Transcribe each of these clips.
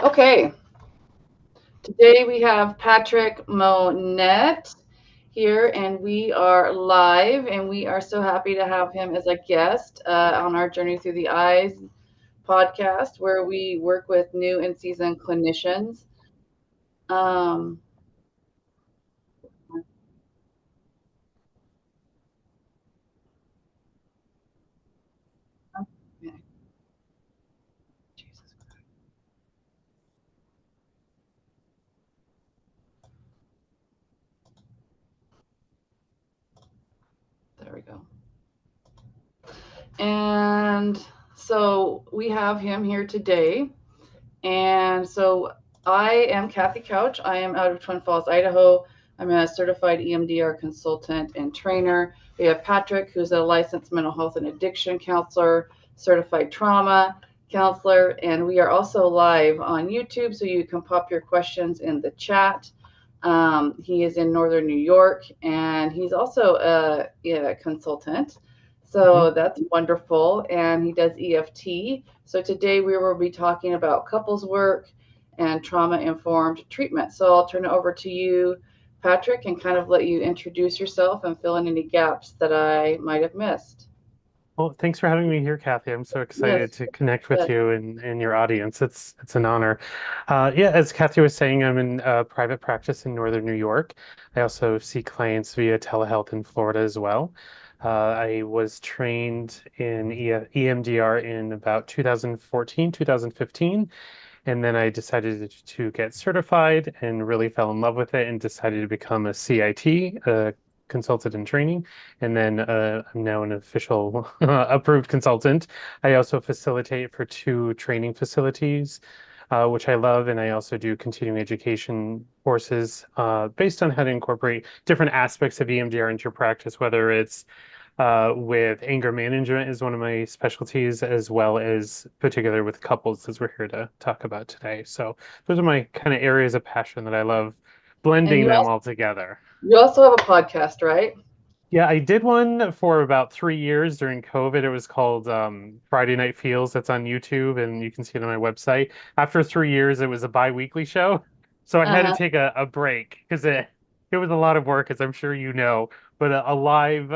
Okay, today we have Patrick Monette here, and we are live, and we are so happy to have him as a guest on our Journey Through the Eyes podcast, where we work with new and seasoned clinicians. Um, okay, Jesus, there we go. And so we have him here today. And so I am Kathy Couch. I am out of Twin Falls, Idaho. I'm a certified EMDR consultant and trainer. We have Patrick, who's a licensed mental health and addiction counselor, certified trauma counselor, and we are also live on YouTube, so you can pop your questions in the chat. He is in Northern New York, and he's also a consultant. Mhm. So that's wonderful. And he does EFT. So today we will be talking about couples work and trauma informed treatment. So I'll turn it over to you, Patrick, and kind of let you introduce yourself and fill in any gaps that I might have missed. Well, thanks for having me here, Kathy. I'm so excited Yes, to connect with yes. you and your audience. It's an honor. Yeah, as Kathy was saying, I'm in private practice in Northern New York. I also see clients via telehealth in Florida as well. I was trained in EMDR in about 2014, 2015, and then I decided to get certified and really fell in love with it and decided to become a CIT, a consultant in training. And then I'm now an official approved consultant. I also facilitate for two training facilities, which I love. And I also do continuing education courses based on how to incorporate different aspects of EMDR into your practice, whether it's with anger management is one of my specialties, as well as particular with couples, as we're here to talk about today. So those are my kind of areas of passion that I love And blending them all together. you also have a podcast, right? Yeah, I did one for about 3 years during COVID. It was called Friday Night Feels. That's on YouTube, and you can see it on my website. After 3 years, it was a bi-weekly show, so I had to Uh-huh. take a break because it was a lot of work, as I'm sure you know. But a live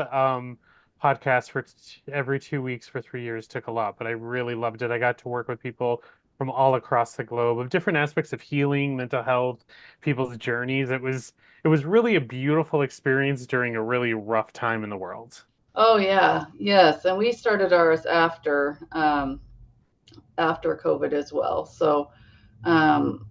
podcast for every 2 weeks for 3 years took a lot, but I really loved it. I got to work with people from all across the globe of different aspects of healing, mental health, people's journeys. It was really a beautiful experience during a really rough time in the world. Oh yeah, yes. And we started ours after COVID as well. So um,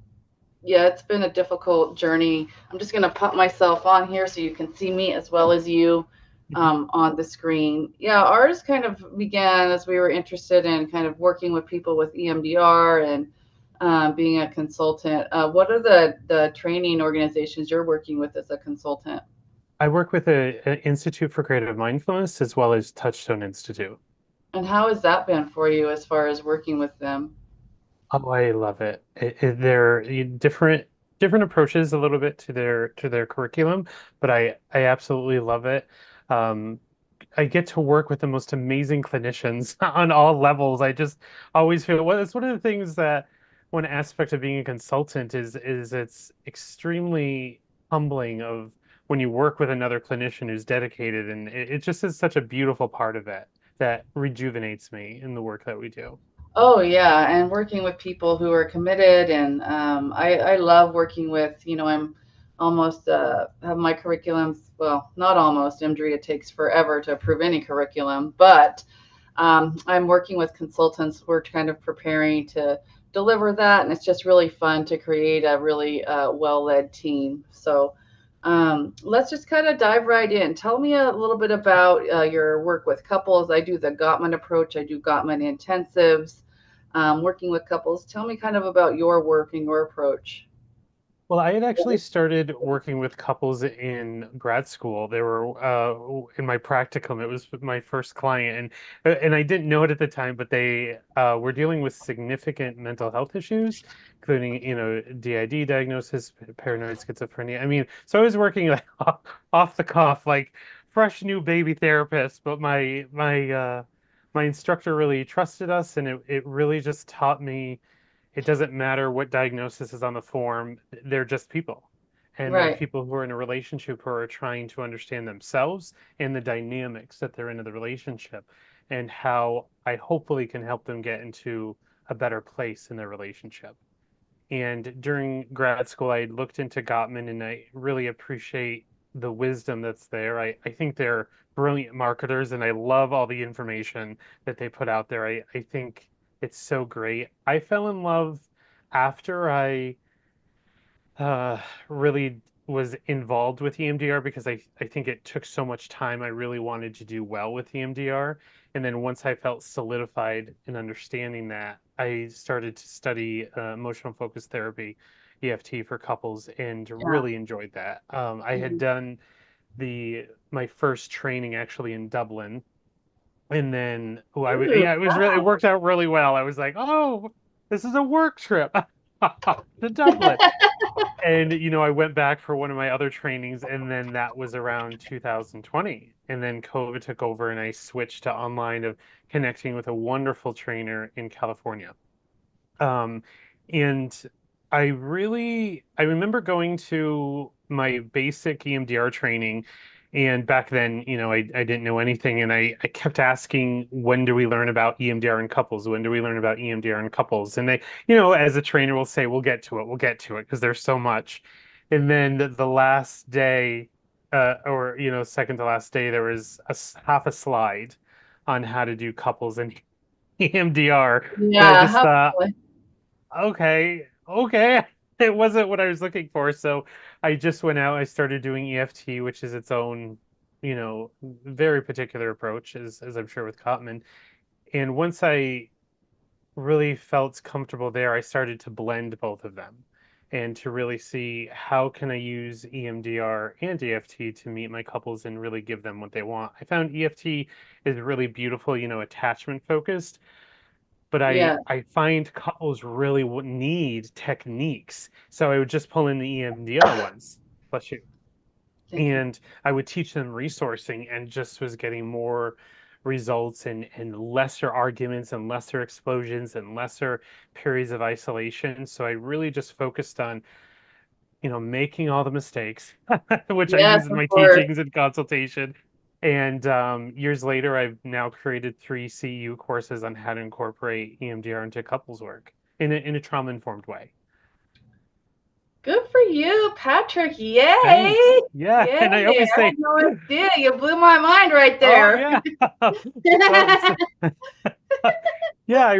yeah, it's been a difficult journey. I'm just going to put myself on here so you can see me as well as you Mhm. on the screen. Yeah, ours kind of began as we were interested in kind of working with people with EMDR and being a consultant. What are the training organizations you're working with as a consultant? I work with an Institute for Creative Mindfulness as well as Touchstone Institute. And how has that been for you as far as working with them? Oh, I love it. They're different approaches a little bit to their curriculum, but I absolutely love it. Um, I get to work with the most amazing clinicians on all levels. I just always feel well, it's one of the things that one aspect of being a consultant is it's extremely humbling of when you work with another clinician who's dedicated, and it just is such a beautiful part of it that rejuvenates me in the work that we do. Oh yeah, and working with people who are committed, and I love working with. I'm almost have my curriculums. Well, not almost. MDRIA takes forever to approve any curriculum, but I'm working with consultants. We're kind of preparing to deliver that, and it's just really fun to create a really well-led team. So let's just kind of dive right in. Tell me a little bit about your work with couples. I do the Gottman approach. I do Gottman intensives, working with couples. Tell me kind of about your work and your approach. Well, I had actually started working with couples in grad school. They were in my practicum. It was my first client, and I didn't know it at the time, but they were dealing with significant mental health issues, including DID diagnosis, paranoid schizophrenia. I mean, so I was working like off the cuff, like fresh new baby therapist. But my instructor really trusted us, and it really just taught me. it doesn't matter what diagnosis is on the form, they're just people. And they're Right. people who are in a relationship who are trying to understand themselves and the dynamics that they're in the relationship, and how I hopefully can help them get into a better place in their relationship. And during grad school, I looked into Gottman, and I really appreciate the wisdom that's there. I think they're brilliant marketers, and I love all the information that they put out there. I think it's so great. I fell in love after I uh, really was involved with EMDR, because I think it took so much time. I really wanted to do well with EMDR. And then once I felt solidified in understanding that, I started to study emotional focus therapy, EFT for couples, and Yeah. really enjoyed that. I had Mhm. done my first training actually in Dublin, and then Ooh, yeah, it wow. worked out really well. I was like, oh, this is a work trip to Dublin. And I went back for one of my other trainings, and then that was around 2020. And then COVID took over, and I switched to online of connecting with a wonderful trainer in California. Um, and I remember going to my basic EMDR training, and back then, I didn't know anything, and I kept asking, when do we learn about EMDR in couples? When do we learn about EMDR in couples? And they, as a trainer will say, we'll get to it, because there's so much. And then the last day, or second to last day, there was half a slide on how to do couples and EMDR. And I Yeah, just thought, absolutely. okay, okay. It wasn't what I was looking for. So I just went out, I started doing EFT, which is its own, very particular approach, as I'm sure with Kottman. And once I really felt comfortable there, I started to blend both of them and to really see how can I use EMDR and EFT to meet my couples and really give them what they want. I found EFT is really beautiful, attachment focused, but I Yeah, I find couples really need techniques. So I would just pull in the EMDR ones, bless you, thank you. and I would teach them resourcing, and just was getting more results, and lesser arguments and lesser explosions and lesser periods of isolation. So I really just focused on, making all the mistakes, which I Yes, use in of my course. teachings and consultation. And years later, I've now created 3 CEU courses on how to incorporate EMDR into couples work in a trauma-informed way. Good for you, Patrick. Yay! Thanks. Yeah, Yay! and I always I had say, no idea. You blew my mind right oh there. yeah. Well, yeah,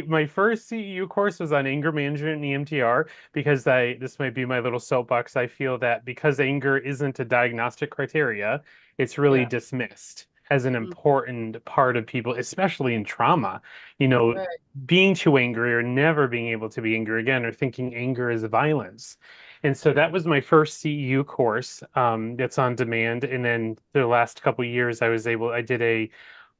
my first CEU course was on anger management and EMDR, because this might be my little soapbox. I feel that because anger isn't a diagnostic criteria, it's really Yeah. dismissed as an Mm, important part of people, especially in trauma. You know, right. being too angry or never being able to be angry again, or thinking anger is violence. And so that was my first CEU course, that's on demand. And then the last couple of years, I did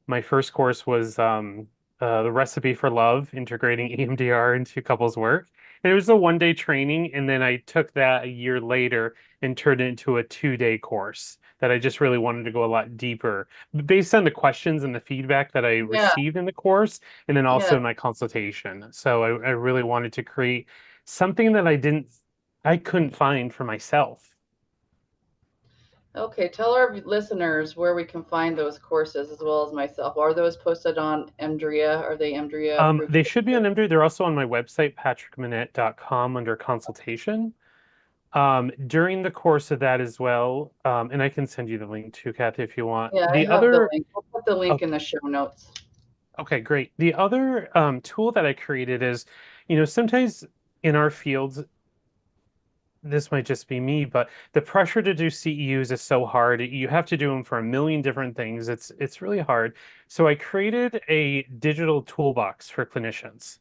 my first course was the recipe for love, integrating EMDR into couples work. And it was a 1 day training, and then I took that a year later and turned it into a 2 day course that I just really wanted to go a lot deeper based on the questions and the feedback that I Yeah, received in the course, and then also yeah. in my consultation. So I really wanted to create something that I couldn't find for myself. Okay, tell our listeners where we can find those courses as well as myself. Are those posted on EMDRIA? Are they EMDRIA approved They should be on courses? MD. They're also on my website, patrickmonette.com, under consultation. During the course of that as well, and I can send you the link too, Kathy, if you want. Yeah, I The have the other, link. I'll put the link oh, in the show notes. okay, great. The other tool that I created is, sometimes in our fields, this might just be me, but the pressure to do CEUs is so hard. You have to do them for a million different things. It's really hard. So I created a digital toolbox for clinicians.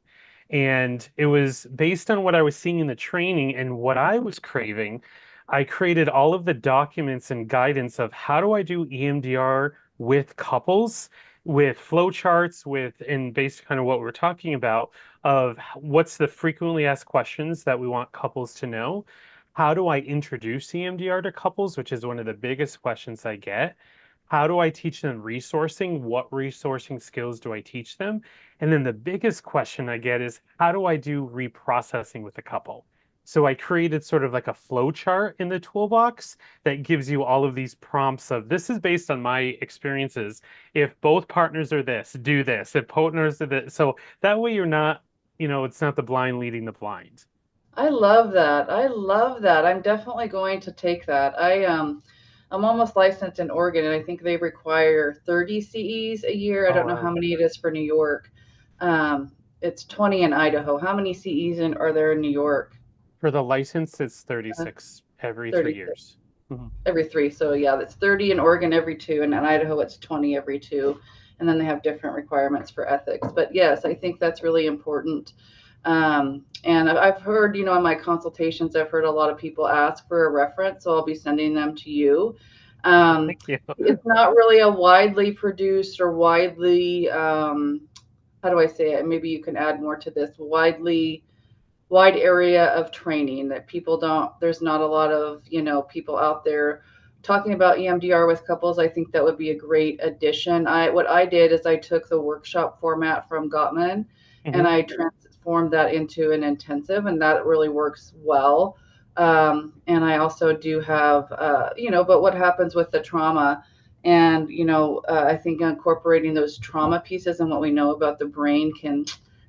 And it was based on what I was seeing in the training and what I was craving. I created all of the documents and guidance of how do I do EMDR with couples, with flowcharts, and based kind of what we're talking about, of what's the frequently asked questions that we want couples to know. How do I introduce EMDR to couples, which is one of the biggest questions I get? how do I teach them resourcing? What resourcing skills do I teach them? And then the biggest question I get is, how do I do reprocessing with a couple? So I created sort of like a flow chart in the toolbox that gives you all of these prompts of, this is based on my experiences. If both partners are this, do this. If partners are this. So that way you're not, it's not the blind leading the blind. I love that. I love that. I'm definitely going to take that. I'm almost licensed in Oregon, and I think they require 30 CEs a year. I Oh, don't know how wow. many it is for New York. It's 20 in Idaho. How many are there in New York? For the license, it's Uh, 36 every 36 3 years. Mhm. every three. So yeah, that's 30 in Oregon every two, and in Idaho it's 20 every two. And then they have different requirements for ethics. But yes, I think that's really important. And I've heard, in my consultations, I've heard a lot of people ask for a reference, so I'll be sending them to you. Um, Thank you. it's not really a widely produced or widely, how do I say it? Maybe you can add more to this, wide area of training that people don't, there's not a lot of, people out there talking about EMDR with couples. I think that would be a great addition. What I did is I took the workshop format from Gottman and Hmm. I transformed that into an intensive, and that really works well. And I also do have, but what happens with the trauma, and I think incorporating those trauma pieces and what we know about the brain can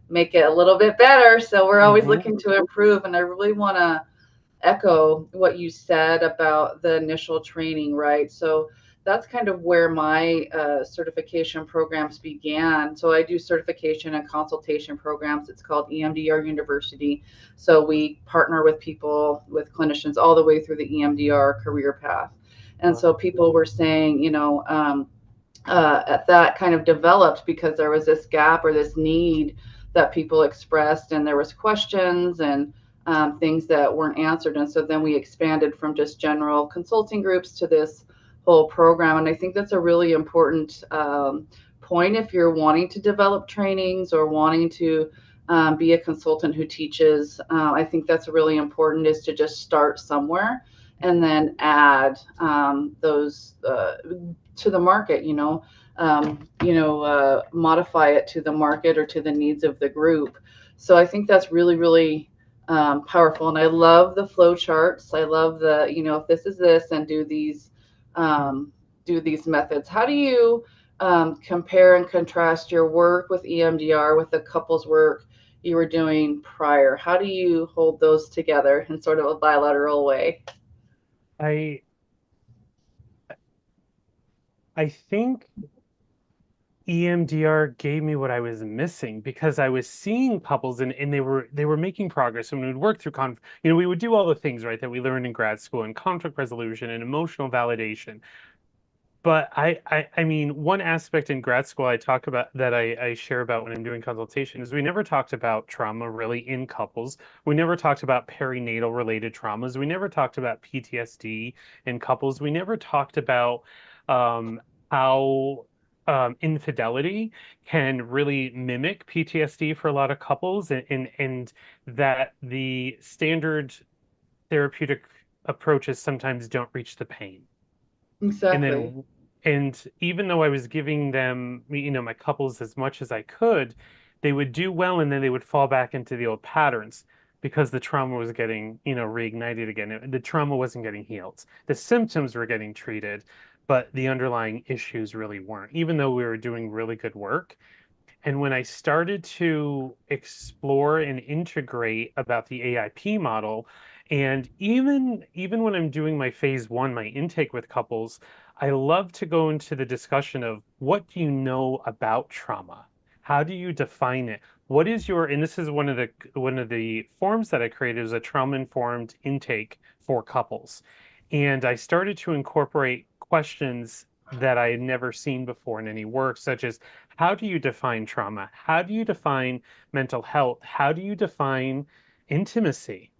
make it a little bit better. So we're always Hmm. looking to improve. And I really want to echo what you said about the initial training, right? So that's kind of where my certification programs began. So I do certification and consultation programs. It's called EMDR University. So we partner with people, with clinicians, all the way through the EMDR career path. And so Wow. people were saying, that kind of developed because there was this gap or this need that people expressed, and there was questions and things that weren't answered. And so then we expanded from just general consulting groups to this whole program. And I think that's a really important point if you're wanting to develop trainings or wanting to be a consultant who teaches. I think that's really important, is to just start somewhere and then add those to the market, modify it to the market or to the needs of the group. So I think that's really, really powerful. And I love the flow charts. I love if this is this, and do these methods. How do you compare and contrast your work with EMDR with the couples work you were doing prior? How do you hold those together in sort of a bilateral way? I I think EMDR gave me what I was missing because I was seeing couples and they were making progress and we would work through we would do all the things, right, that we learned in grad school and conflict resolution and emotional validation. But I mean, one aspect in grad school I talk about that I share about when I'm doing consultation is we never talked about trauma really in couples. We never talked about perinatal related traumas. We never talked about PTSD in couples. We never talked about how infidelity can really mimic PTSD for a lot of couples, and that the standard therapeutic approaches sometimes don't reach the pain. And Exactly. then, and even though I was giving them, my couples as much as I could, they would do well and then they would fall back into the old patterns because the trauma was getting, reignited again. The trauma wasn't getting healed. The symptoms were getting treated, but the underlying issues really weren't, even though we were doing really good work. And when I started to explore and integrate about the AIP model, and even when I'm doing my phase one, my intake with couples, I love to go into the discussion of what do you know about trauma? How do you define it? What is your, and this is one of the forms that I created is a trauma-informed intake for couples. And I started to incorporate questions that I had never seen before in any work, such as how do you define trauma? How do you define mental health? How do you define intimacy?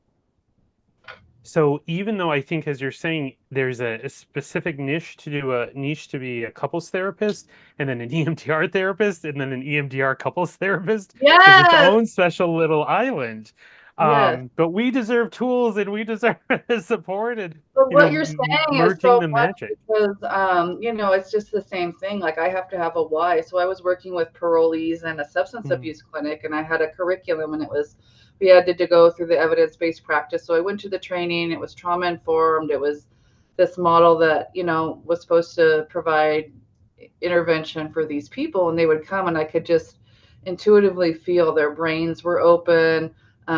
So even though I think, as you're saying, there's a specific niche to be a couples therapist, and then an EMDR therapist, and then an EMDR couples therapist is its Yes. own special little island. Yes. But we deserve tools and we deserve support and, But you know, what you're saying is merging so the much magic. because, it's just the same thing. Like I have to have a why. So I was working with parolees in a substance Mm, abuse clinic, and I had a curriculum, and we had to go through the evidence-based practice. So I went to the training. It was trauma informed. It was this model that was supposed to provide intervention for these people, and they would come, and I could just intuitively feel their brains were open.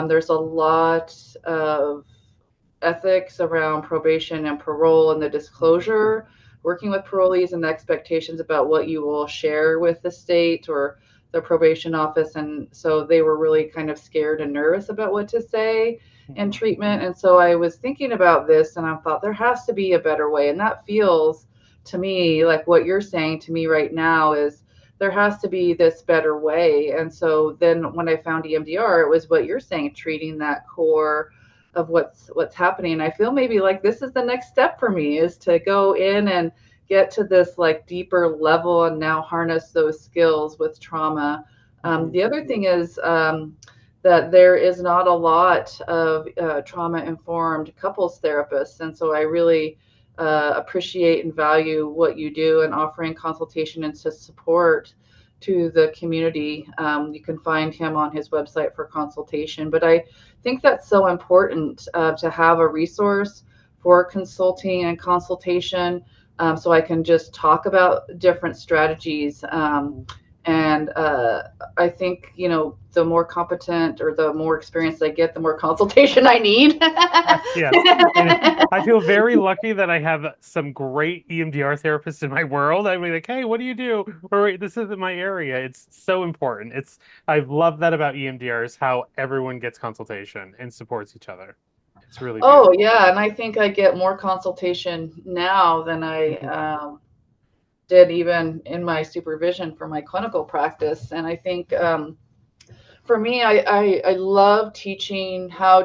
There's a lot of ethics around probation and parole and the disclosure, working with parolees and the expectations about what you will share with the state or the probation office. And so they were really kind of scared and nervous about what to say in mhm, treatment. And so I was thinking about this and I thought there has to be a better way. And that feels to me like what you're saying to me right now is there has to be this better way. And so then when I found EMDR, it was what you're saying, treating that core of what's happening. And I feel maybe like this is the next step for me is to go in and get to this like deeper level and now harness those skills with trauma. mhm, The other thing is that there is not a lot of trauma informed couples therapists. And so I really appreciate and value what you do and offering consultation and to support to the community. You can find him on his website for consultation. But I think that's so important to have a resource for consulting and consultation, so I can just talk about different strategies. mhm. And I think, the more competent or the more experience I get, the more consultation I need. Yes. And I feel very lucky that I have some great EMDR therapists in my world. I'm like, hey, what do you do? Or wait, this isn't my area. It's so important. I love that about EMDR is how everyone gets consultation and supports each other. It's really Oh, beautiful. yeah. And I think I get more consultation now than I Mhm, did even in my supervision for my clinical practice. And I think for me, I love teaching how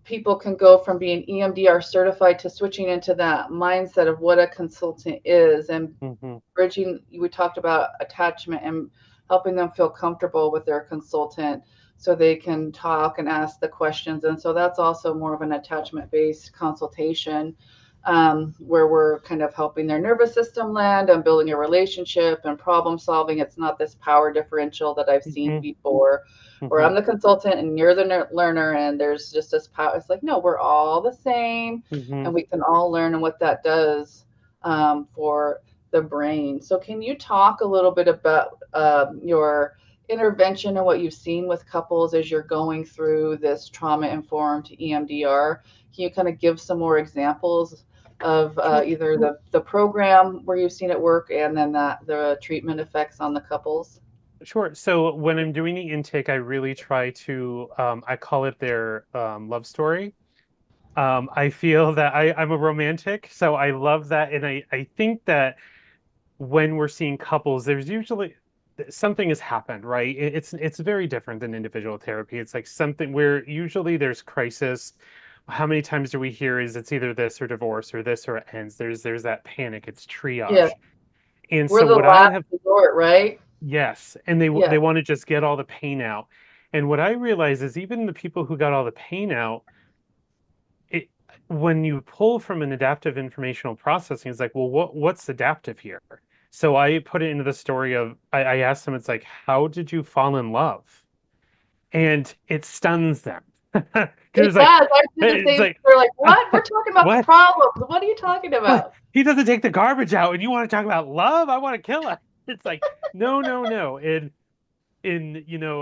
people can go from being EMDR certified to switching into that mindset of what a consultant is and mhm, bridging. We talked about attachment and helping them feel comfortable with their consultant so they can talk and ask the questions. And so that's also more of an attachment based consultation, where we're kind of helping their nervous system land and building a relationship and problem solving. It's not this power differential that I've seen mhm, before, where mhm, I'm the consultant and you're the learner, and there's just this power. It's like, no, we're all the same, and mhm. we can all learn and what that does for the brain. So, can you talk a little bit about your intervention and what you've seen with couples as you're going through this trauma informed EMDR? Can you kind of give some more examples of Sure. either the program where you've seen it work and then the treatment effects on the couples? Sure. So when I'm doing the intake, I really try to, I call it their love story. I feel that I'm a romantic, so I love that. And I think that when we're seeing couples, there's usually something has happened, right? It's very different than individual therapy. It's like something where usually there's crisis. How many times do we hear is it's either this or divorce or this or it ends? There's that panic. It's Yeah, triage. And we're so the what I last have, resort, right? yes, and Yeah, they want to just get all the pain out. And what I realize is even the people who got all the pain out, it when you pull from an adaptive informational processing, it's like, well, what's adaptive here? So I put it into the story of I asked them, it's like, how did you fall in love? And it stuns them. Because it it's like does. I do the it's same. like They're like, "What? We're talking about what? problems. What are you talking What? about?" He doesn't take the garbage out, and you want to talk about love? I want to kill him. It's like, no, no, no.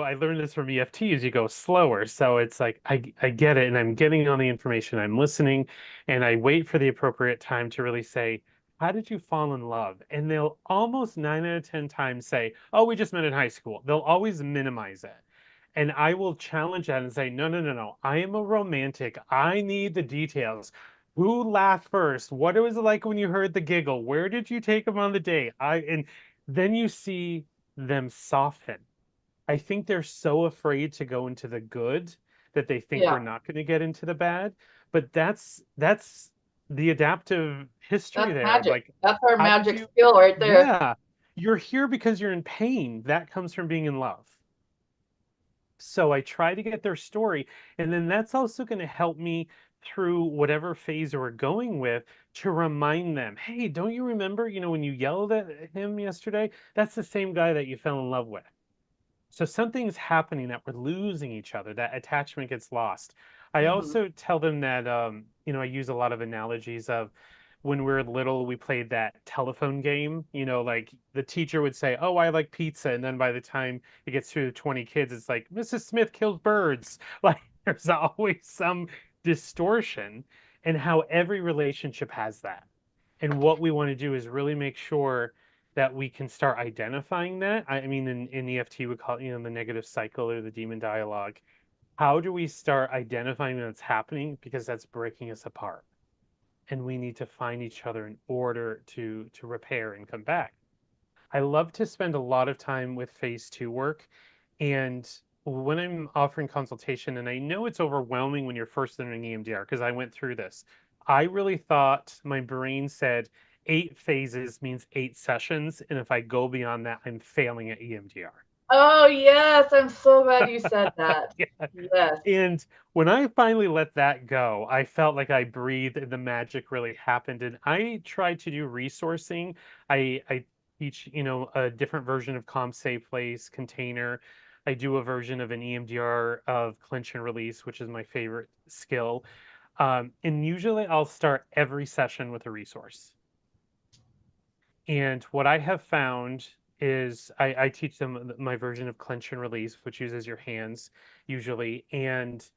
I learned this from EFT as you go slower. So it's like I get it and I'm getting on the information, I'm listening, and I wait for the appropriate time to really say, how did you fall in love? And they'll almost 9 out of 10 times say, oh, we just met in high school. They'll always minimize it. And I will challenge that and say, no, no, no, no. I am a romantic. I need the details. Who laughed first? What was it like when you heard the giggle? Where did you take them on the date? And then you see them soften. I think they're so afraid to go into the good that they think Yeah, we're not going to get into the bad. But that's the adaptive history that's there of magic. like, That's our how did magic you? skill right there. Yeah, you're here because you're in pain. That comes from being in love. So I try to get their story, and then that's also going to help me through whatever phase we're going with to remind them, hey, don't you remember, when you yelled at him yesterday? That's the same guy that you fell in love with. So something's happening that we're losing each other, that attachment gets lost. I Hmm. also tell them that, I use a lot of analogies of when we were little, we played that telephone game. Like the teacher would say, oh, I like pizza. And then by the time it gets through the 20 kids, it's like, Mrs. Smith kills birds. Like there's always some distortion, and how every relationship has that. And what we want to do is really make sure that we can start identifying that. I mean, in EFT, we call it, the negative cycle or the demon dialogue. How do we start identifying that it's happening? Because that's breaking us apart. And we need to find each other in order to repair and come back. I love to spend a lot of time with phase two work. And when I'm offering consultation, and I know it's overwhelming when you're first learning EMDR, because I went through this, I really thought my brain said 8 phases means 8 sessions. And if I go beyond that, I'm failing at EMDR. Oh, yes. I'm so glad you said that. Yeah. Yes. And when I finally let that go, I felt like I breathed and the magic really happened. And I tried to do resourcing. I teach, a different version of Calm, Safe Place, container. I do a version of an EMDR of clinch and release, which is my favorite skill. And usually I'll start every session with a resource. And what I have found is I teach them my version of clench and release, which uses your hands usually. And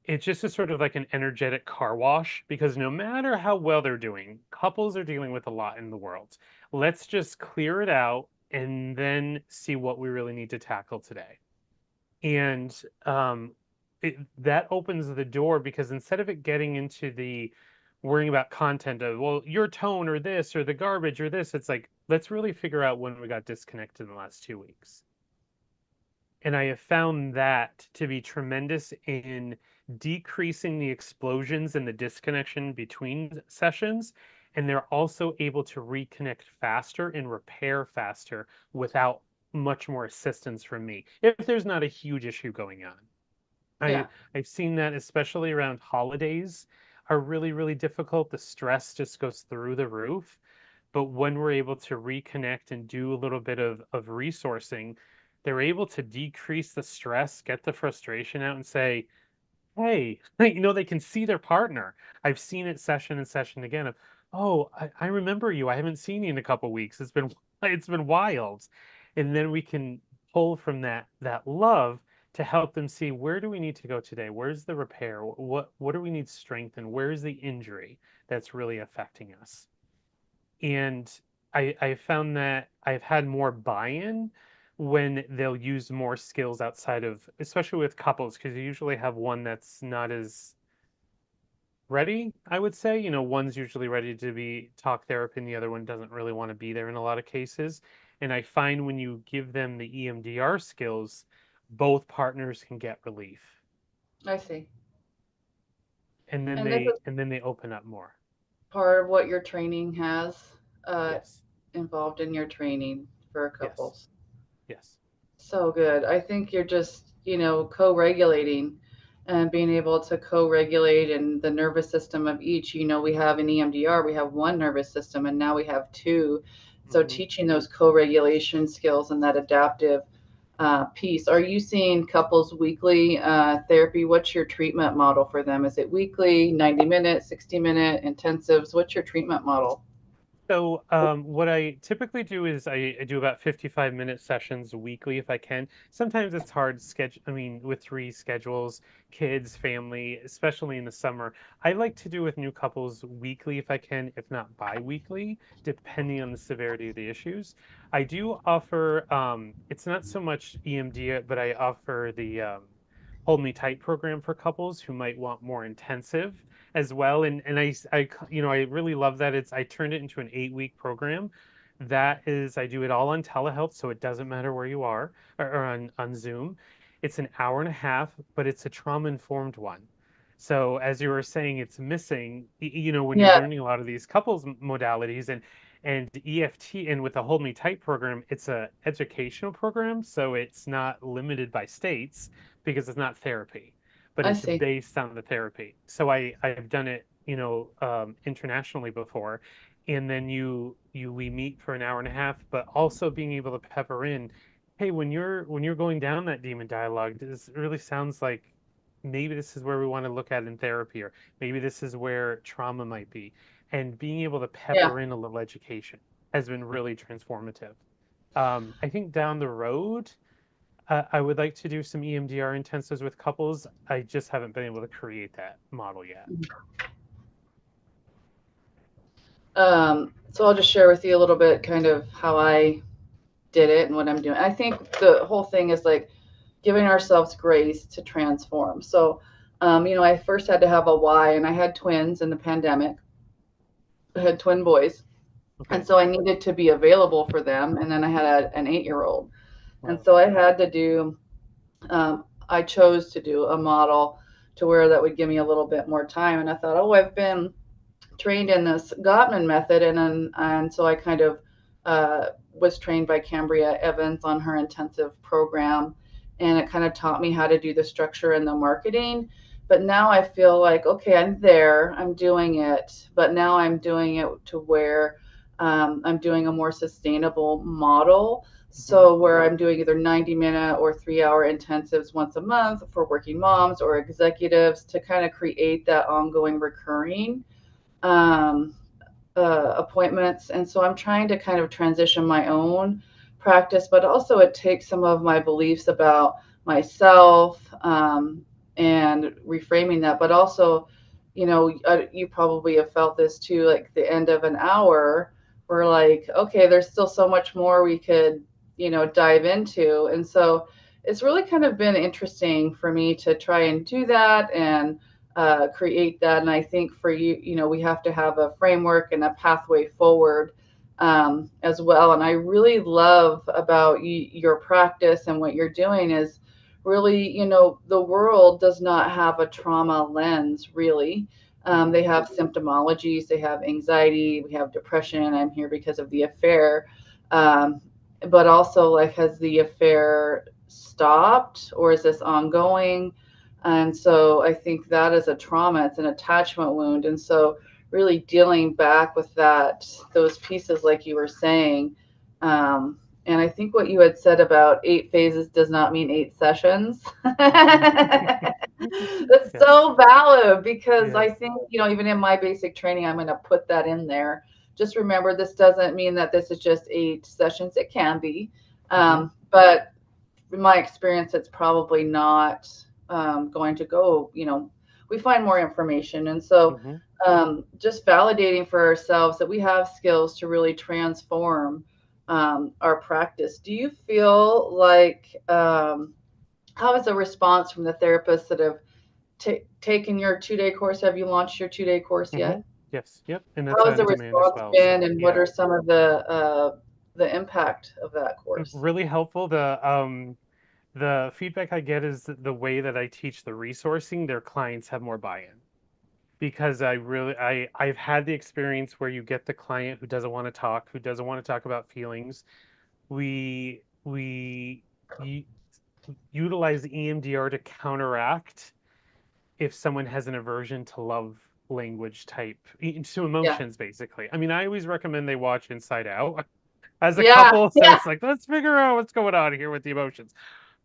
it's just a sort of like an energetic car wash, because no matter how well they're doing, couples are dealing with a lot in the world. Let's just clear it out and then see what we really need to tackle today. And that opens the door, because instead of it getting into the worrying about content of, well, your tone or this or the garbage or this, it's like, let's really figure out when we got disconnected in the last 2 weeks. And I have found that to be tremendous in decreasing the explosions and the disconnection between sessions. And they're also able to reconnect faster and repair faster without much more assistance from me, if there's not a huge issue going on. I Yeah. I've seen that especially around holidays are really, really difficult. The stress just goes through the roof. But when we're able to reconnect and do a little bit of resourcing, they're able to decrease the stress, get the frustration out, and say, hey, they can see their partner. I've seen it session and session again of, oh, I remember you. I haven't seen you in a couple weeks. It's been wild. And then we can pull from that love to help them see, where do we need to go today? Where's the repair? What do we need strength in? Where's the injury that's really affecting us? And I found that I've had more buy-in when they'll use more skills outside of, especially with couples, because you usually have one that's not as ready, I would say. One's usually ready to be talk therapy and the other one doesn't really want to be there in a lot of cases. And I find when you give them the EMDR skills, both partners can get relief. I see. And then And this they is and then they open up more. part of what your training has uh, Yes. involved in your training for Yes. couples. Yes. So good. I think you're just, co-regulating and being able to co-regulate in the nervous system of each. We have in EMDR, we have one nervous system and now we have two. So Hmm. teaching those co-regulation skills and that adaptive piece. Are you seeing couples weekly therapy? What's your treatment model for them? Is it weekly, 90-minute, 60-minute intensives? What's your treatment model? So, what I typically do is I do about 55-minute sessions weekly if I can. Sometimes it's hard schedule. I mean, with 3 schedules, kids, family, especially in the summer. I like to do with new couples weekly if I can, if not bi-weekly, depending on the severity of the issues. I do offer, it's not so much EMD, but I offer the Hold Me Tight program for couples who might want more intensive as well. And I really love that I turned it into an 8-week program. That is, I do it all on telehealth, so it doesn't matter where you are, or on Zoom. It's an hour and a half, but it's a trauma-informed one. So as you were saying, it's missing, when you're Yeah, learning a lot of these couples modalities, and And EFT, and with the Hold Me Tight program, it's a educational program, so it's not limited by states because it's not therapy, but I it's see. based on the therapy. So I've done it, internationally before, and then we meet for an hour and a half, but also being able to pepper in, hey, when you're going down that demon dialogue, this really sounds like maybe this is where we want to look at in therapy, or maybe this is where trauma might be. And being able to Yeah. pepper in a little education has been really transformative. I think down the road, I would like to do some EMDR intensives with couples. I just haven't been able to create that model yet. So I'll just share with you a little bit kind of how I did it and what I'm doing. I think the whole thing is like giving ourselves grace to transform. So, I first had to have a why, and I had twins in the pandemic. I had twin boys. And Okay. so I needed to be available for them. And then I had an 8 year old. And Wow. so I had to do, I chose to do a model to where that would give me a little bit more time. And I thought, oh, I've been trained in this Gottman method, and so I kind of was trained by Cambria Evans on her intensive program, and it kind of taught me how to do the structure and the marketing. But now I feel like, okay, I'm there, I'm doing it, but now I'm doing it to where I'm doing a more sustainable model. Hmm. So where I'm doing either 90-minute or 3 hour intensives once a month for working moms or executives to kind of create that ongoing recurring um, appointments. And so I'm trying to kind of transition my own practice, but also it takes some of my beliefs about myself and reframing that. But also, you probably have felt this too, like the end of an hour, we're like, okay, there's still so much more we could, dive into. And so it's really kind of been interesting for me to try and do that and create that. And I think for you, we have to have a framework and a pathway forward as well. And I really love about your practice and what you're doing is really, the world does not have a trauma lens, really. Hmm. They have symptomologies, they have anxiety, we have depression. I'm here because of the affair. Um, but also, like, has the affair stopped or is this ongoing? And so I think that is a trauma, it's an attachment wound. And so really dealing back with those pieces, like you were saying. And I think what you had said about 8 phases does not mean 8 sessions. That's Yes. so valid because I Yes. think, even in my basic training, I'm going to put that in there. Just remember, this doesn't mean that this is just 8 sessions. It can be. Hmm. But in my experience, it's probably not going to go, we find more information. And so Hmm. just validating for ourselves that we have skills to really transform our practice. Do you feel like, how is the response from the therapists that have taken your 2 day course? Have you launched your 2 day course Hmm. yet? Yes. Yep. And that's How has on the demand as response well. been, So and what yeah, are some of the impact of that course? really helpful. The feedback I get is that the way that I teach the resourcing, their clients have more buy-in. Because I've had the experience where you get the client who doesn't want to talk, who doesn't want to talk about feelings. We utilize EMDR to counteract if someone has an aversion to love language type to Yeah. emotions, basically. I mean, I always recommend they watch Inside Out as a Yeah. couple, so Yeah. it's like, let's figure out what's going on here with the emotions.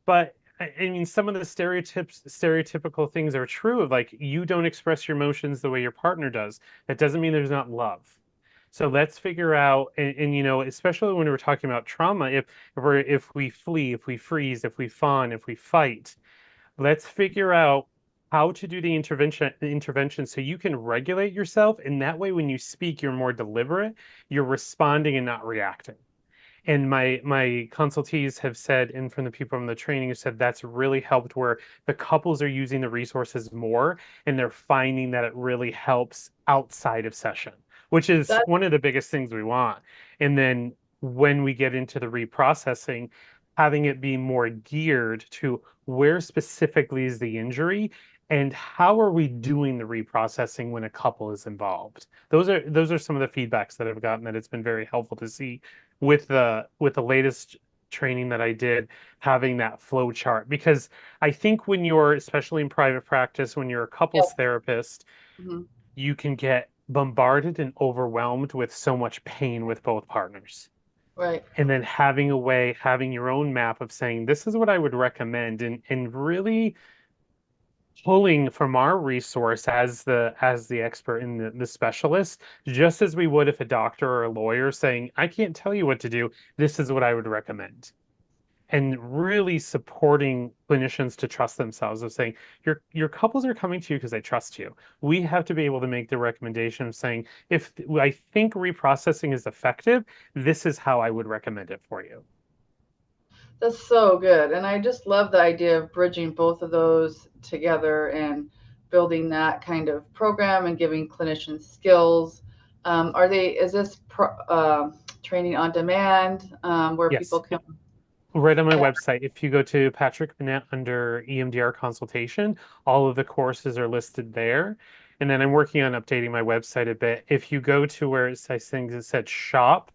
But I mean, some of the stereotypical things are true of like you don't express your emotions the way your partner does. That doesn't mean there's not love. So let's figure out, and especially when we're talking about trauma, if we flee, if we freeze, if we fawn, if we fight, let's figure out how to do the intervention so you can regulate yourself, and that way when you speak, you're more deliberate, you're responding and not reacting. And my consultees have said, and from the people from the training have said that's really helped where the couples are using the resources more and they're finding that it really helps outside of session, which is That one of the biggest things we want. And then when we get into the reprocessing, having it be more geared to where specifically is the injury and how are we doing the reprocessing when a couple is involved? Those are some of the feedbacks that I've gotten, that it's been very helpful to see with the latest training that I did, having that flow chart. Because I think when you're, especially in private practice, when you're a couples Yes. therapist, Hmm. you can get bombarded and overwhelmed with so much pain with both partners. Right. And then having a way, having your own map of saying, this is what I would recommend, and really pulling from our resource as the expert in the specialist, just as we would if a doctor or a lawyer saying, I can't tell you what to do, this is what I would recommend. And really supporting clinicians to trust themselves, of saying, your couples are coming to you because they trust you. We have to be able to make the recommendation of saying, if I think reprocessing is effective, this is how I would recommend it for you. That's so good. And I just love the idea of bridging both of those together and building that kind of program and giving clinicians skills. Is this training on demand where people Yes. can? Right on my website, if you go to Patrick Monette under EMDR consultation, all of the courses are listed there. And then I'm working on updating my website a bit. If you go to where I think it said shop,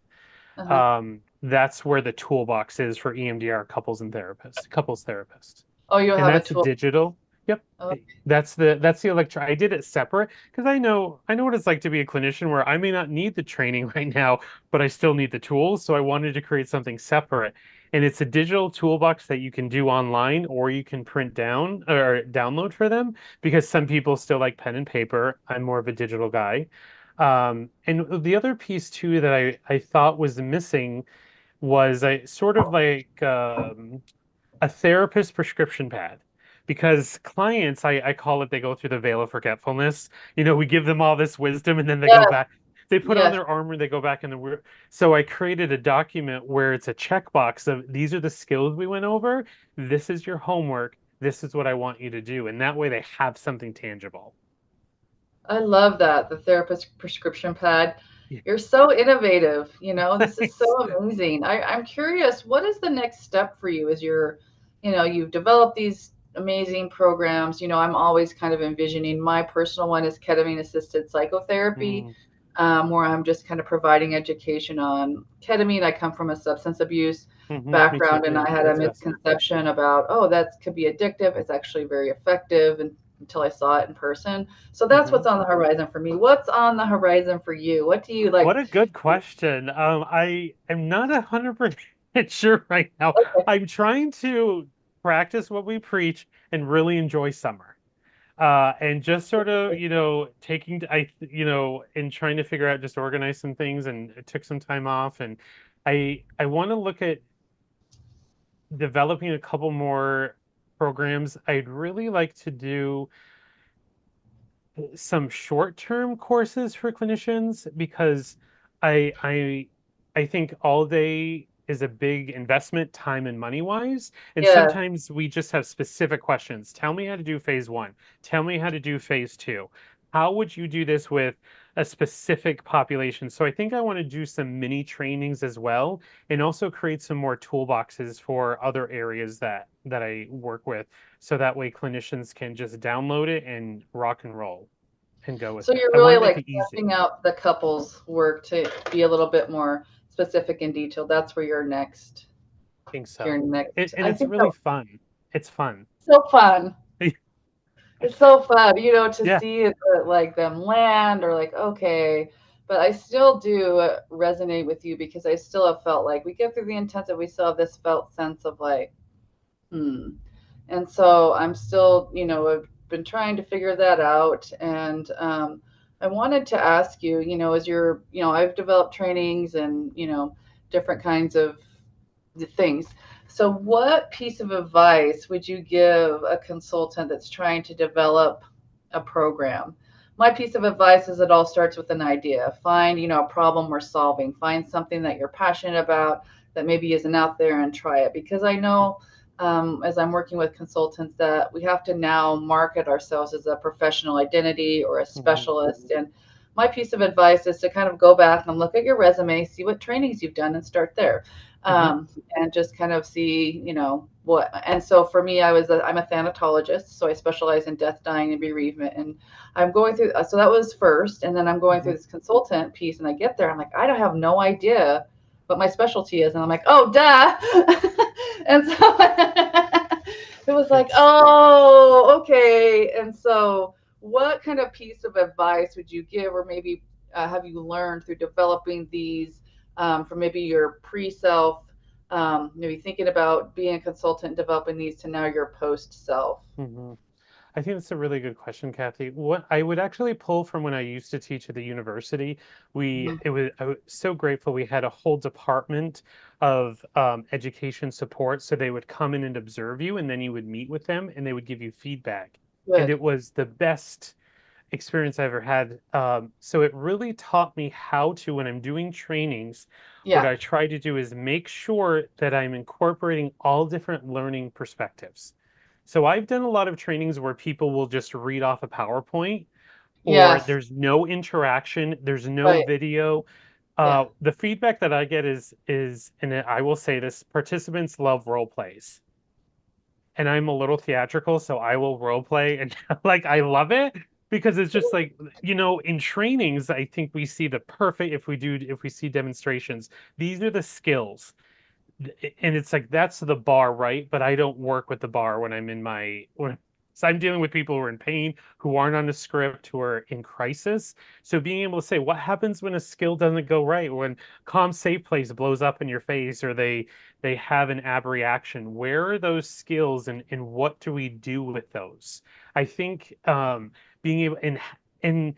Uh-huh. that's where the toolbox is for EMDR couples therapists. Oh, you'll And have a that's tool. digital. Yep. Okay. That's the electro. I did it separate because I know what it's like to be a clinician, where I may not need the training right now, but I still need the tools. So I wanted to create something separate. And it's a digital toolbox that you can do online, or you can print down or download for them, because some people still like pen and paper. I'm more of a digital guy. And the other piece too that I thought was missing was a sort of like a therapist prescription pad. Because clients, I call it, they go through the veil of forgetfulness. We give them all this wisdom, and then they go Yes. back. They put on Yes. their armor, they go back in the So I created a document where it's a checkbox of, these are the skills we went over. This is your homework. This is what I want you to do. And that way they have something tangible. I love that, the therapist prescription pad. Yeah. You're so innovative. This is so Thanks. amazing. I'm curious, what is the next step for you as you've developed these amazing programs. I'm always kind of envisioning my personal one is ketamine assisted psychotherapy, Mm, where I'm just kind of providing education on ketamine. I come from a substance abuse me too. background, and Yeah, I had a that's fascinating. misconception about, oh, that could be addictive. It's actually very effective, and until I saw it in person. So that's Hmm. what's on the horizon for me. What's on the horizon for you? What do you What like? a good question. I am not 100% sure right now. Okay, I'm trying to practice what we preach and really enjoy summer. And just sort of, and trying to figure out, just organize some things, and I took some time off, and I want to look at developing a couple more programs. I'd really like to do some short-term courses for clinicians, because I I I think all day is a big investment, time and money wise. And yeah. sometimes we just have specific questions. Tell me how to do phase one. Tell me how to do phase two. How would you do this with a specific population? So I think I want to do some mini trainings as well, and also create some more toolboxes for other areas that I work with, so that way clinicians can just download it and rock and roll and go with So it. you're I want really to make like it easy. stepping out the couples work to be a little bit more specific and detailed. That's where I think your so. next. And I it's think really that fun. It's fun. so fun. It's so fun, to Yeah. see it, like them land or like, okay. But I still do resonate with you because I still have felt like we get through the intensive, we still have this felt sense of like, hmm. And so I'm still, I've been trying to figure that out. And I wanted to ask you, as I've developed trainings and, different kinds of the things. So, what piece of advice would you give a consultant that's trying to develop a program? My piece of advice is it all starts with an idea. Find, a problem we're solving. Find something that you're passionate about that maybe isn't out there and try it. Because I know, as I'm working with consultants, that we have to now market ourselves as a professional identity or a Hmm. specialist. And my piece of advice is to kind of go back and look at your resume, see what trainings you've done, and start there. Hmm. And just kind of see, what, and so for me, I'm a thanatologist, so I specialize in death, dying, and bereavement. And I'm going through, so that was first, and then I'm going through Hmm. this consultant piece, and I get there, I'm like, I don't have no idea what my specialty is, and I'm like, oh, duh. And so it was like, Yes. oh, okay. And so, what kind of piece of advice would you give, or maybe have you learned through developing these from maybe your pre-self, maybe thinking about being a consultant, developing these to now your post-self? Hmm. I think that's a really good question, Kathy. What I would actually pull from when I used to teach at the university, Mhm. I was so grateful we had a whole department of education support. So they would come in and observe you, and then you would meet with them, and they would give you feedback. And Good. it was the best experience I ever had. So it really taught me how to, when I'm doing trainings, what Yeah. I try to do is make sure that I'm incorporating all different learning perspectives. So I've done a lot of trainings where people will just read off a PowerPoint, or Yes. there's no interaction, there's no Right. video. Yeah. The feedback that I get is, and I will say this, participants love role plays. And I'm a little theatrical, so I will role play and like I love it because it's just like, in trainings, I think we see the perfect if we see demonstrations, these are the skills. And it's like that's the bar, right? But I don't work with the bar when I'm in when so I'm dealing with people who are in pain, who aren't on the script, who are in crisis. So being able to say what happens when a skill doesn't go right, when calm safe place blows up in your face, or they have an ab reaction, where are those skills, and what do we do with those? I think being able and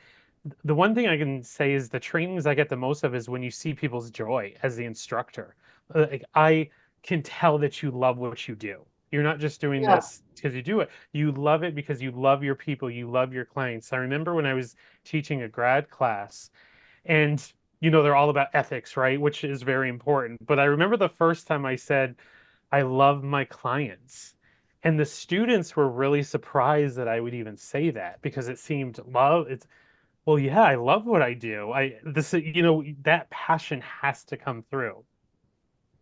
the one thing I can say is the trainings I get the most of is when you see people's joy as the instructor. Like I can tell that you love what you do. You're not just doing Yeah. this because you do it. You love it because you love your people, you love your clients. I remember when I was teaching a grad class, and they're all about ethics, right? Which is very important. But I remember the first time I said, I love my clients. And the students were really surprised that I would even say that because it seemed well, yeah, I love what I do. That passion has to come through.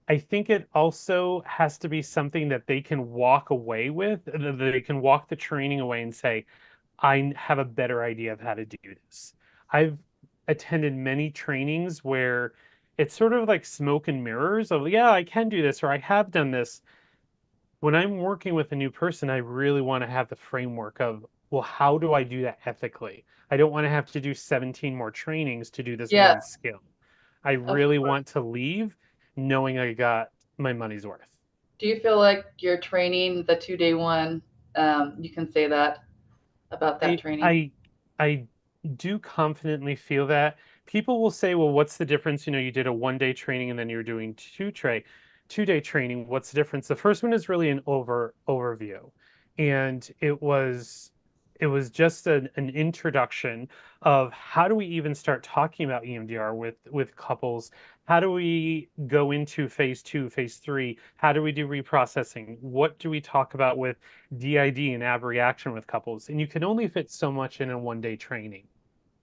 I think it also has to be something that they can walk away with, that they can walk the training away and say, I have a better idea of how to do this. I've attended many trainings where it's sort of like smoke and mirrors of, yeah, I can do this, or I have done this. When I'm working with a new person, I really want to have the framework of, well, how do I do that ethically? I don't want to have to do 17 more trainings to do this Yeah. one skill. I Of really course. want to leave knowing I got my money's worth. Do you feel like your training, the 2-day one, you can say that about that I training? I I do confidently feel that. People will say, well, what's the difference? You did a 1 day training and then you're doing 2-day training. What's the difference? The first one is really an overview. And it was just an introduction of how do we even start talking about EMDR with couples? How do we go into phase two, phase three? How do we do reprocessing? What do we talk about with DID and ab reaction with couples? And you can only fit so much in a 1 day training.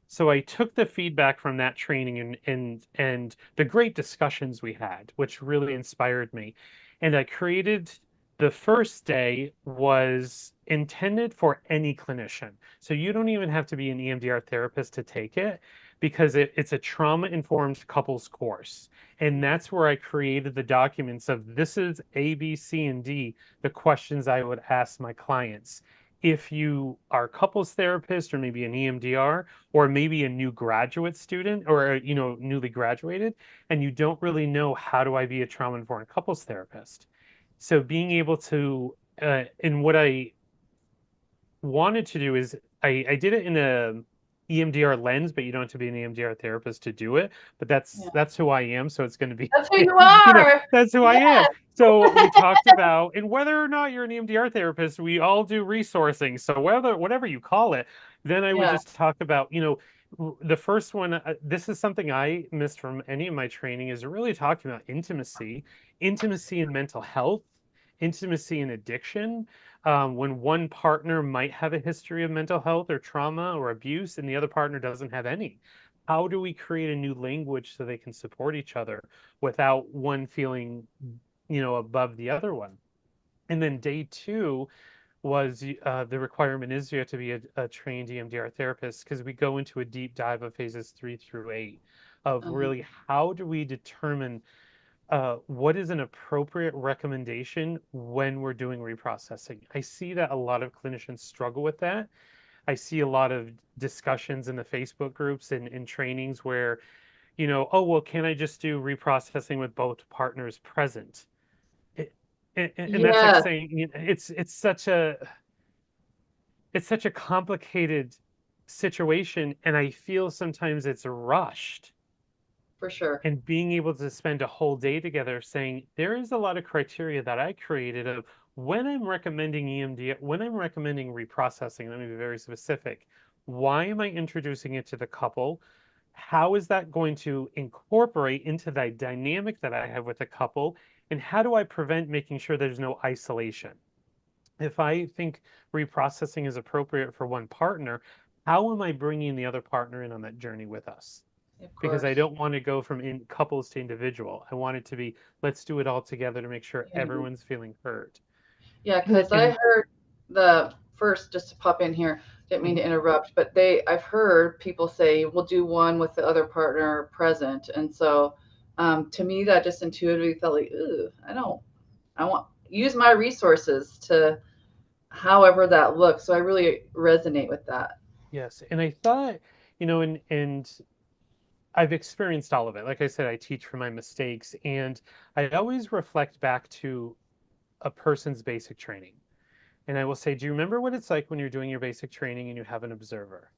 So I took the feedback from that training and the great discussions we had, which really inspired me. And I created the first day was intended for any clinician. So you don't even have to be an EMDR therapist to take it because it's a trauma-informed couples course. And that's where I created the documents of this is A, B, C, and D, the questions I would ask my clients. If you are a couples therapist or maybe an EMDR, or maybe a new graduate student or newly graduated, and you don't really know how do I be a trauma informed couples therapist. So being able to and what I wanted to do is I did it in a EMDR lens, but you don't have to be an EMDR therapist to do it. But Yeah. that's who I am, so it's going to be That's who you are. that's who I am. Yes. So we talked about, and whether or not you're an EMDR therapist, we all do resourcing. So whatever you call it, then I would Yeah. just talk about, the first one. This is something I missed from any of my training is really talking about intimacy and mental health, intimacy and addiction, when one partner might have a history of mental health or trauma or abuse and the other partner doesn't have any. How do we create a new language so they can support each other without one feeling, above the other one? And then day two was the requirement is you have to be a trained EMDR therapist because we go into a deep dive of phases 3 through 8 of Uh-huh. really how do we determine what is an appropriate recommendation when we're doing reprocessing. I see that a lot of clinicians struggle with that. I see a lot of discussions in the Facebook groups and in trainings where, oh, well, can I just do reprocessing with both partners present? It, and that's like Yes, saying it's such a complicated situation, and I feel sometimes it's rushed. for sure. And being able to spend a whole day together saying there is a lot of criteria that I created of when I'm recommending EMDR, when I'm recommending reprocessing, let me be very specific. Why am I introducing it to the couple? How is that going to incorporate into the dynamic that I have with the couple? And how do I prevent making sure there's no isolation? If I think reprocessing is appropriate for one partner, how am I bringing the other partner in on that journey with us? Of Because I course. don't want to go from in couples to individual. I want it to be let's do it all together to make sure Yeah. everyone's feeling heard. Yeah, And then because I and heard the first, just to pop in here, didn't mean mhm, to interrupt, but I've heard people say we'll do one with the other partner present, and so to me that just intuitively felt like, ooh, I want use my resources to however that looks. So I really resonate with that. yes, and I thought, and I've experienced all of it. Like I said, I teach from my mistakes, and I always reflect back to a person's basic training. And I will say, do you remember what it's like when you're doing your basic training and you have an observer?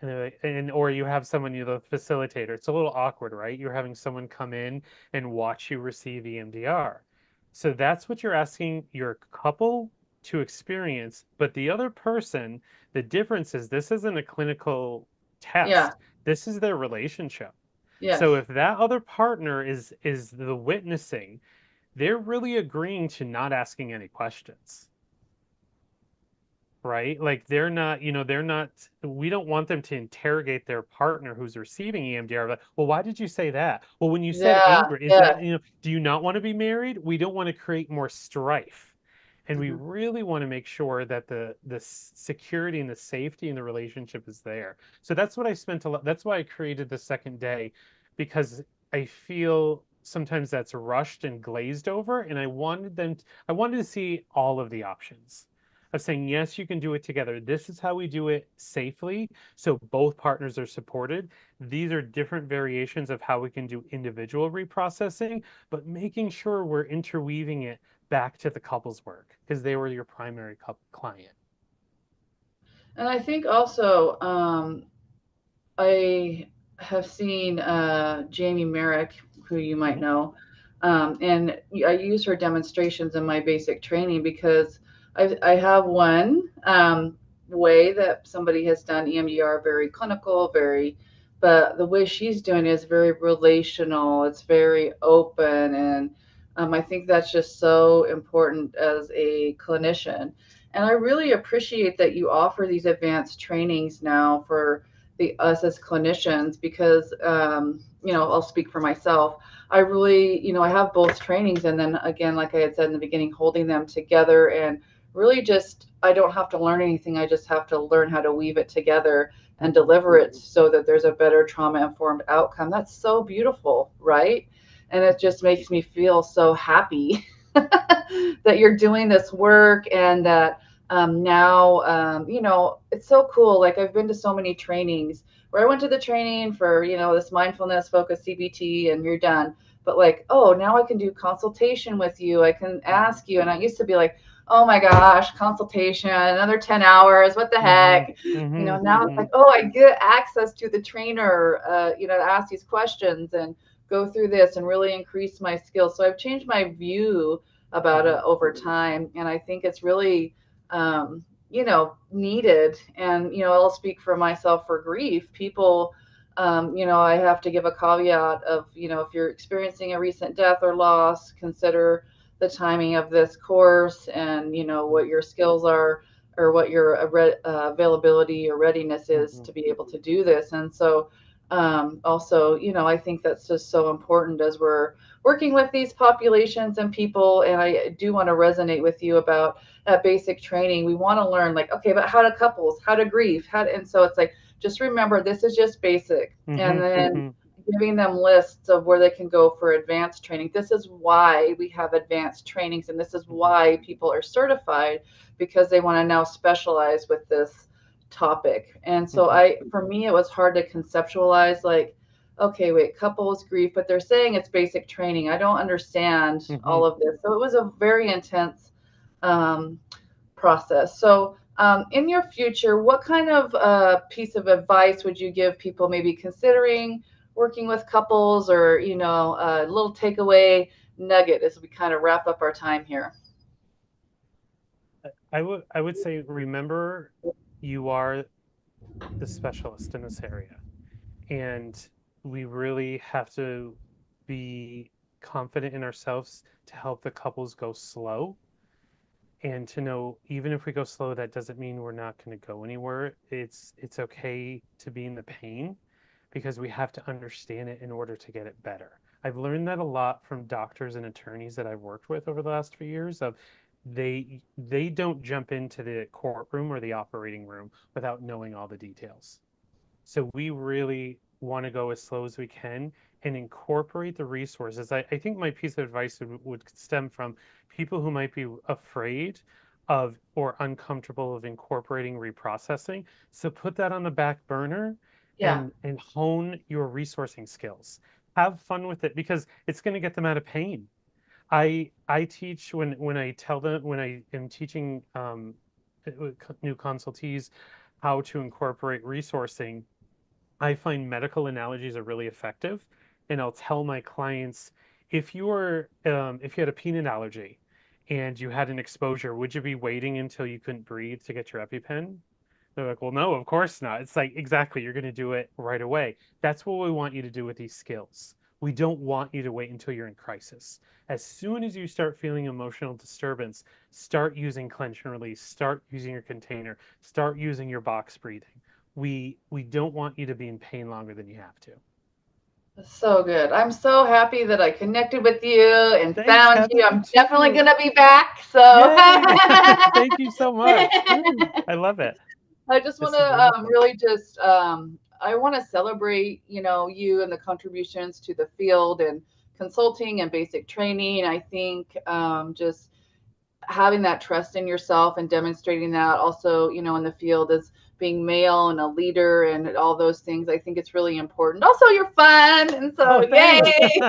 Or you have someone, the facilitator. It's a little awkward, right? You're having someone come in and watch you receive EMDR. So that's what you're asking your couple to experience. But the other person, the difference is this isn't a clinical Yeah. test. This is their relationship. So Yes. if that other partner is the witnessing, they're really agreeing to not asking any questions, right? Like we don't want them to interrogate their partner who's receiving EMDR. Like, well, why did you say that? Well, when you said Yeah. anger, is Yes. that, do you not want to be married? We don't want to create more strife. And we Hmm. really want to make sure that the security and the safety in the relationship is there. So that's what I spent a lot. That's why I created the second day, because I feel sometimes that's rushed and glazed over, and I wanted to see all of the options of saying, yes, you can do it together. This is how we do it safely. So both partners are supported. These are different variations of how we can do individual reprocessing, but making sure we're interweaving it back to the couple's work because they were your primary client. And I think also I have seen Jamie Merrick, who you might Mhm. know, and I use her demonstrations in my basic training because I have one way that somebody has done EMDR, very clinical, but the way she's doing it is very relational. It's very open, and I think that's just so important as a clinician. And I really appreciate that you offer these advanced trainings now for the us as clinicians because I'll speak for myself. I really, I have both trainings, and then again, like I had said in the beginning, holding them together and really just I don't have to learn anything. I just have to learn how to weave it together and Mhm. deliver it so that there's a better trauma informed outcome. That's so beautiful, right? And it just makes me feel so happy that you're doing this work and that now, it's so cool. Like I've been to so many trainings where I went to the training for, this mindfulness focus CBT and you're done. But like, oh, now I can do consultation with you. I can ask you. And I used to be like, oh my gosh, consultation, another 10 hours. What the Mhm. heck? Mhm. Now it's like, oh, I get access to the trainer, to ask these questions and go through this and really increase my skills. So I've changed my view about it Mhm. over time. And I think it's really, needed. And, I'll speak for myself for grief. People, I have to give a caveat of, if you're experiencing a recent death or loss, consider the timing of this course and, what your skills are or what your availability or readiness is Mhm. to be able to do this. And so, Also, I think that's just so important as we're working with these populations and people. And I do want to resonate with you about that basic training. We want to learn, like, okay, but how to couples, how to grief, and so it's like, just remember, this is just basic. And Hmm. then Hmm. giving them lists of where they can go for advanced training. This is why we have advanced trainings, and this is Hmm. why people are certified, because they want to now specialize with this topic. And so Hmm. for me, it was hard to conceptualize, like, okay, wait, couples grief, but they're saying it's basic training. I don't understand all Hmm. of this. So it was a very intense um, process. So, in your future, what kind of piece of advice would you give people maybe considering working with couples, or, a little takeaway nugget as we kind of wrap up our time here? I would say, remember, you are the specialist in this area, and we really have to be confident in ourselves to help the couples go slow, and to know, even if we go slow, that doesn't mean we're not going to go anywhere. It's okay to be in the pain, because we have to understand it in order to get it better. I've learned that a lot from doctors and attorneys that I've worked with over the last few years, of they don't jump into the courtroom or the operating room without knowing all the details. So we really want to go as slow as we can and incorporate the resources. I think my piece of advice would stem from people who might be afraid of or uncomfortable of incorporating reprocessing. So put that on the back burner, Yeah. and hone your resourcing skills. Have fun with it, because it's going to get them out of pain. I teach, when I tell them, when I am teaching new consultees how to incorporate resourcing, I find medical analogies are really effective. And I'll tell my clients, if you had a peanut allergy and you had an exposure, would you be waiting until you couldn't breathe to get your EpiPen? They're like, well, no, of course not. It's like, exactly, you're going to do it right away. That's what we want you to do with these skills. We don't want you to wait until you're in crisis. As soon as you start feeling emotional disturbance, start using clench and release, start using your container, start using your box breathing. We don't want you to be in pain longer than you have to. So good. I'm so happy that I connected with you and Thanks, found Kathy. you. You I'm definitely too. going to be back. So Yay! Thank you so much. Woo. I love it. I just want This is to wonderful. really just I want to celebrate, you and the contributions to the field and consulting and basic training. I think just having that trust in yourself and demonstrating that also, in the field, as being male and a leader and all those things. I think it's really important. Also, you're fun, and so Oh, yay!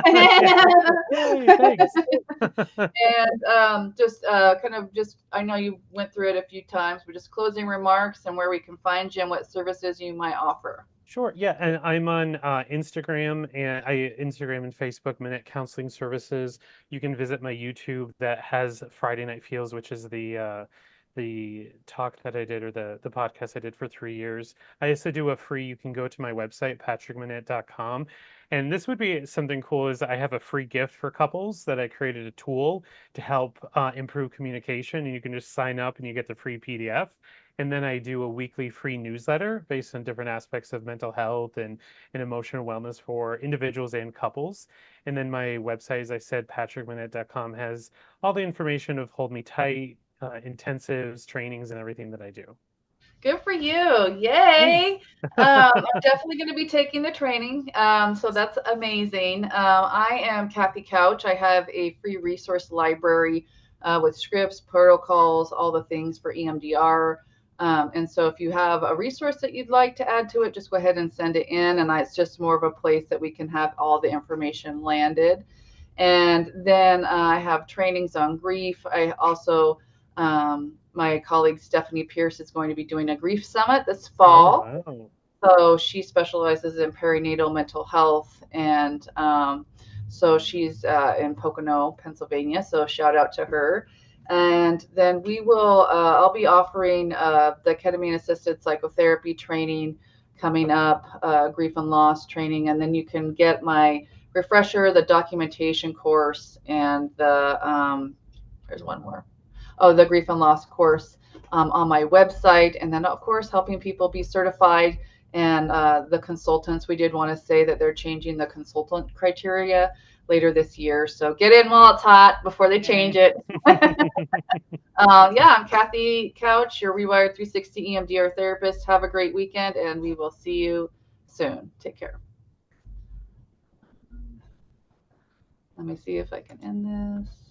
thanks. Yay, thanks. And just kind of just, I know you went through it a few times, but just closing remarks and where we can find you and what services you might offer. Sure. Yeah, and I'm on Instagram and Facebook, Monette Counseling Services. You can visit my YouTube that has Friday Night Feels, which is the talk that I did, or the podcast I did for 3 years. I also do a free. You can go to my website, patrickmonette.com. And this would be something cool, is I have a free gift for couples that I created, a tool to help improve communication, and you can just sign up and you get the free PDF. And then I do a weekly free newsletter based on different aspects of mental health and emotional wellness for individuals and couples. And then my website, as I said, patrickmanette.com, has all the information of Hold Me Tight, intensives, trainings, and everything that I do. Good for you. Thanks. Yay. I'm definitely going to be taking the training. So that's amazing. I am Kathy Couch. I have a free resource library with scripts, protocols, all the things for EMDR. And so if you have a resource that you'd like to add to it, just go ahead and send it in. And it's just more of a place that we can have all the information landed. And then I have trainings on grief. I also, my colleague Stephanie Pierce is going to be doing a grief summit this Oh, fall. wow. So she specializes in perinatal mental health. And so she's in Pocono, Pennsylvania. So shout out to her. And then I'll be offering the ketamine assisted psychotherapy training coming up, grief and loss training. And then you can get my refresher, the documentation course, and there's one more. Oh, the grief and loss course on my website. And then, of course, helping people be certified And the consultants, we did want to say that they're changing the consultant criteria later this year. So get in while it's hot before they change it. Yeah, I'm Kathy Couch, your Rewired 360 EMDR therapist. Have a great weekend, and we will see you soon. Take care. Let me see if I can end this.